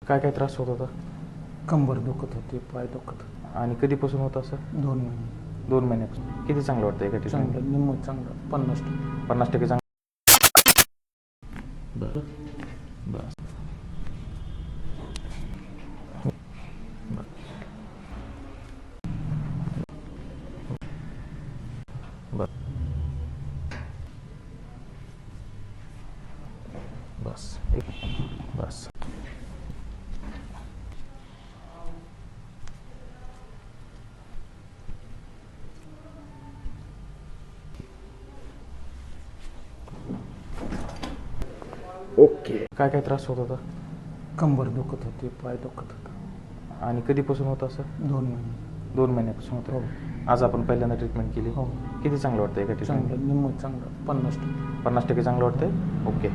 काय काय त्रास होत होता? कंबर दुखत होती, पाय दुखत होते. आणि कधीपासून होतं असं? 2 महिने. 2 महिन्यापासून. किती चांगलं वाटतं एका ठिकाणी? चांगलं, निम्म चांगलं, 50%. 50% चांगलं. बरं बस बस बस. ओके. काय काय त्रास होत होता? कंबर दुखत होती, पाय दुखत होते. आणि कधीपासून होतं असं? 2 महिने. 2 महिन्यापासून हो. होतं. आज आपण पहिल्यांदा ट्रीटमेंट केली. हो. किती चांगलं वाटतं एका ठिकाणी? चांगलं, निम्म चांगलं, 50%. 50% चांगलं वाटतंय. ओके.